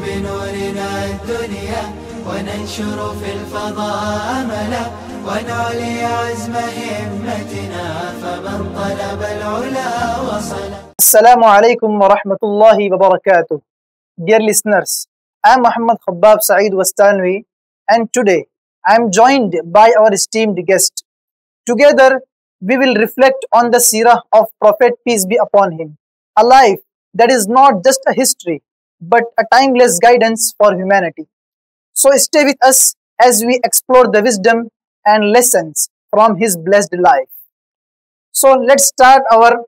بنورنا الدنيا وننشر في الفضاء أملا ونعلي عزم همتنا فمن طلب العلا وصل. السلام علیکم ورحمۃ اللہ وبرکاتہ. Dear listeners, I am Maulana Khabbab Westanowi, and today I am joined by our esteemed guest. Together we will reflect on the seerah of Prophet, peace be upon him, a life that is not just a history but a timeless guidance for humanity. So stay with us as we explore the wisdom and lessons from his blessed life. So let's start our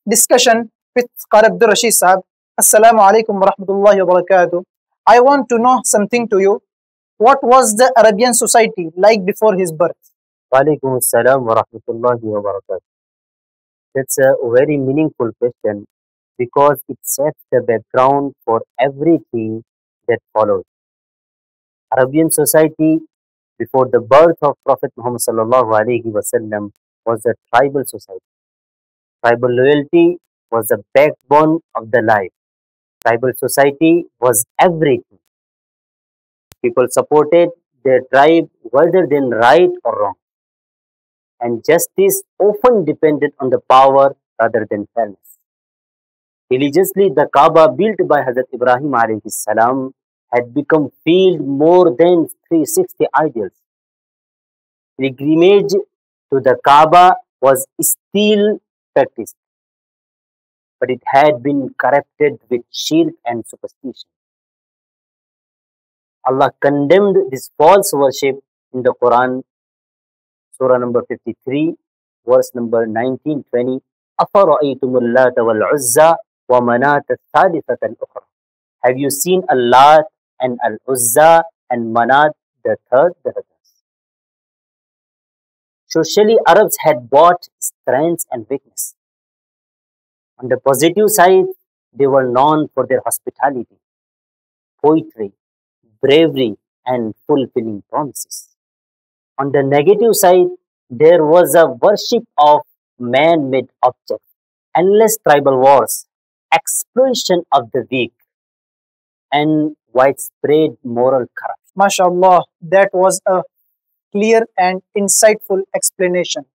discussion with Qari Rasheed Sahab. Assalamu alaikum wa rahmatullahi wa barakatuh. I want to know something to you. What was the Arabian society like before his birth? Alaikum salam wa rahmatullahi wa barakatuh. That's a very meaningful question because it sets the background for everything that follows. Arabian society before the birth of Prophet Muhammad sallallahu alaihi wasallam was a tribal society. Tribal loyalty was the backbone of the life. Tribal society was everything. People supported their tribe whether than right or wrong. And justice often depended on the power rather than fairness. Religiously, the Kaaba built by Hazrat Ibrahim alayhi salam had become filled more than 360 idols. Pilgrimage to the Kaaba was still practiced, but it had been corrupted with shirk and superstition. Allah condemned this false worship in the Quran, Surah number 53, verse number 19-20. أَفَرَأَيْتُمُ اللَّاتَ وَالْعُزَّى وَمَنَاةَ الثَّالِثَةَ الْأُخْرَى. Have you seen Allah and Al-Uzza and Manat, the third goddess? Socially, Arabs had both strengths and weakness. On the positive side, they were known for their hospitality, poetry, bravery, and fulfilling promises. On the negative side, there was a worship of man-made objects, endless tribal wars, exploitation of the weak, and widespread moral corruption. MashaAllah, that was a clear and insightful explanation.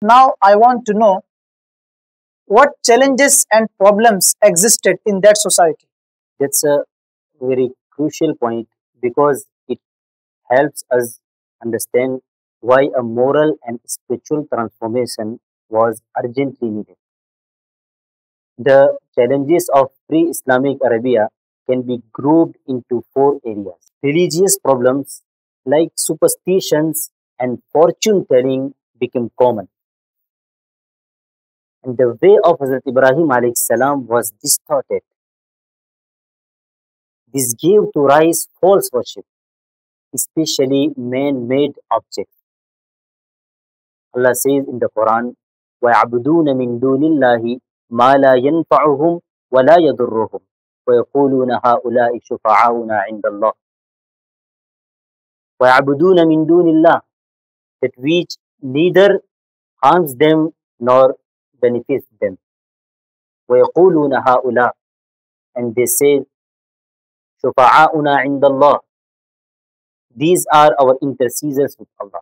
Now I want to know what challenges and problems existed in that society. That's a very crucial point because it helps us understand why a moral and spiritual transformation was urgently needed. The challenges of pre-Islamic Arabia can be grouped into 4 areas. Religious problems like superstitions and fortune telling became common. And the way of Hazrat Ibrahim alayhi salam was distorted. This gave to rise false worship, especially man-made objects. Allah says in the Quran, وَيَعْبُدُونَ مِن دُونِ اللَّهِ مَا لَا يَنْفَعُهُمْ وَلَا يَضُرُّهُمْ وَيَقُولُونَ هَؤُلَاءِ شُفَعَاؤُنَا عِنْدَ اللَّهِ. وَيَعْبُدُونَ مِن دُونِ اللَّهِ, that which neither harms them nor benefits them. وَيَقُولُونَ هَؤُلَاءِ, and they say, شُفَعَاؤُنَا عِنْدَ اللَّهِ, these are our intercessors with Allah.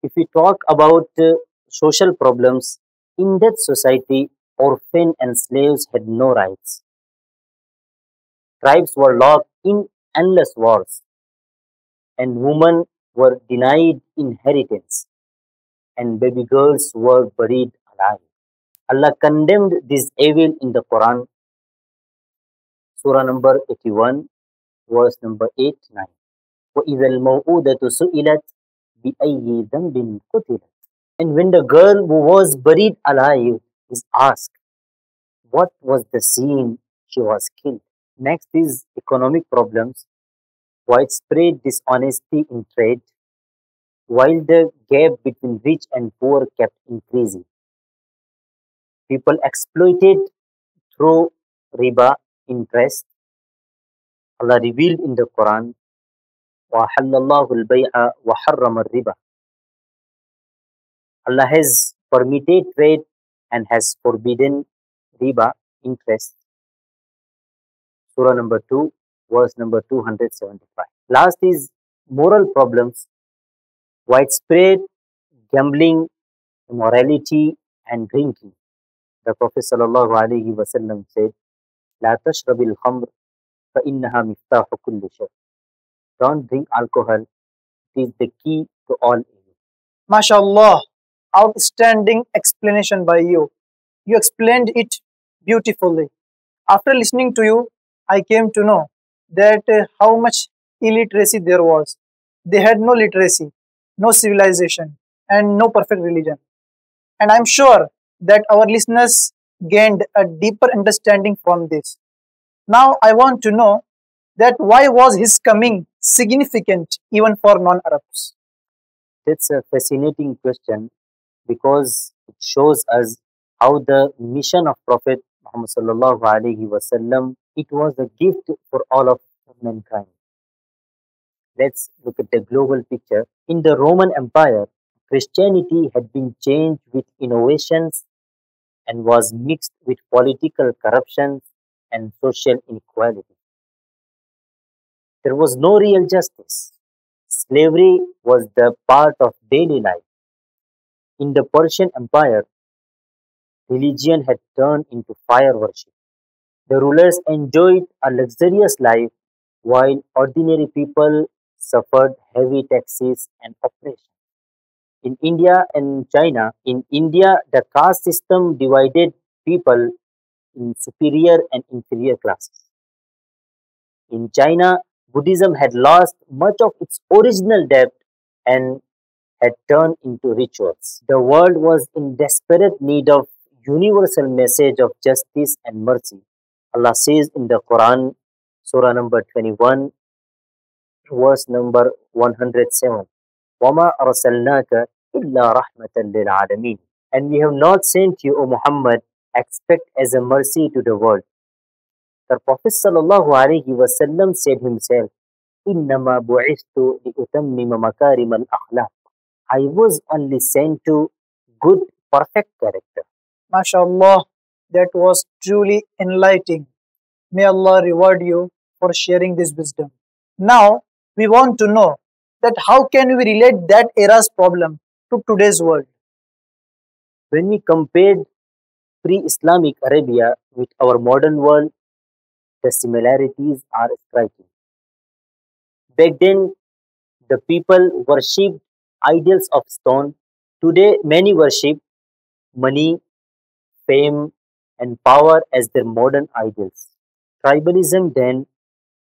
If we talk about social problems, in that society, orphans and slaves had no rights. Tribes were locked in endless wars, and women were denied inheritance, and baby girls were buried alive. Allah condemned this evil in the Quran, Surah number 81, verse number 8-9. وَإِذَا الْمَوْءُودَةُ سُئِلَتْ بِأَيِّ ذَنْبٍ قُتِلَتْ. And when the girl who was buried alive is asked, what was the sin she was killed? Next is economic problems, widespread dishonesty in trade, while the gap between rich and poor kept increasing. People exploited through riba, interest. Allah revealed in the Quran, وَأَحَلَّ اللَّهُ الْبَيْعَ وَحَرَّمَ الرِّبَى. Allah has permitted trade and has forbidden riba, interest. Surah number 2, verse number 275. Last is moral problems, widespread gambling, immorality, and drinking. The Prophet sallallahu alaihi wasallam said, "La tashrabil khamr fa innaha miftahu kulli shar." Don't drink alcohol; it is the key to all evil. MashaAllah, outstanding explanation by you. You explained it beautifully. After listening to you, I came to know that how much illiteracy there was. They had no literacy, no civilization, and no perfect religion. And I'm sure that our listeners gained a deeper understanding from this. Now I want to know that why was his coming significant even for non-Arabs? That's a fascinating question because it shows us how the mission of Prophet Muhammad sallallahu alaihi wasallam, it was a gift for all of mankind. Let's look at the global picture. In the Roman Empire, Christianity had been changed with innovations and was mixed with political corruption and social inequality. There was no real justice. Slavery was the part of daily life. In the Persian Empire, religion had turned into fire worship. The rulers enjoyed a luxurious life while ordinary people suffered heavy taxes and oppression. In India and China, in India, the caste system divided people in superior and inferior classes. In China, Buddhism had lost much of its original depth and had turned into rituals. The world was in desperate need of universal message of justice and mercy. Allah says in the Quran, Surah number 21, verse number 107, وَمَا أَرْسَلْنَاكَ إِلَّا رَحْمَةً لِلْعَالَمِينَ. And we have not sent you, O Muhammad, except as a mercy to the world. The Prophet sallallahu alaihi wasallam said himself, إِنَّمَا بُعِثْتُ لِأُتَمِّمَ مَكَارِمَ الْأَخْلَاقِ. I was only sent to good, perfect character. MashaAllah, that was truly enlightening. May Allah reward you for sharing this wisdom. Now, we want to know that how can we relate that era's problem to today's world? When we compared pre-Islamic Arabia with our modern world, the similarities are striking. Back then, the people worshipped idols of stone. Today, many worship money, fame, and power as their modern idols. Tribalism then,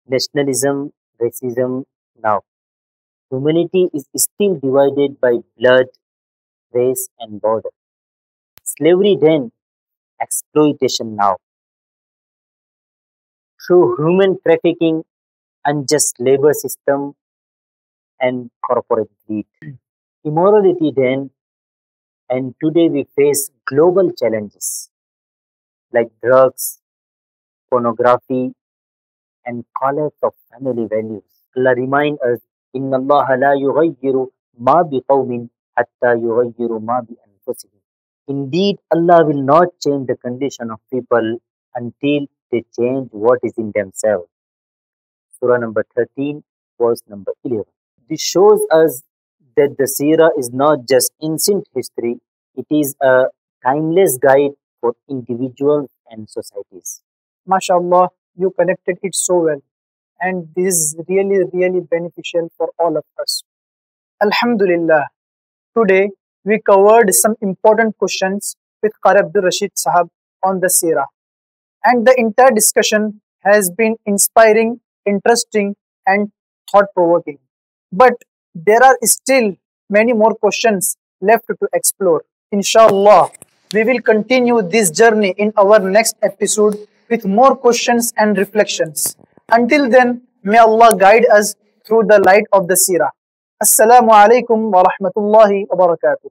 nationalism, racism now. Humanity is still divided by blood, race, and border. Slavery then, exploitation now. Through human trafficking, unjust labor system, and corporate greed. Immorality then, and today we face global challenges like drugs, pornography, and collapse of family values. Allah reminds us, إِنَّ اللَّهَ لَا يُغَيِّرُ مَا بِقَوْمٍ حَتَّى يُغَيِّرُ مَا بِأَنفُسِهِمْ. Indeed, Allah will not change the condition of people until they change what is in themselves. Surah number 13, verse number 11. This shows us that the seerah is not just ancient history, it is a timeless guide for individuals and societies. MashaAllah, you connected it so well. And this is really beneficial for all of us. Alhamdulillah. Today, we covered some important questions with Qari Abdul Rasheed Sahab on the seerah. And the entire discussion has been inspiring, interesting, and thought-provoking. But there are still many more questions left to explore. Inshallah, we will continue this journey in our next episode with more questions and reflections. Until then, may Allah guide us through the light of the seerah. Assalamu alaikum wa rahmatullahi wa barakatuh.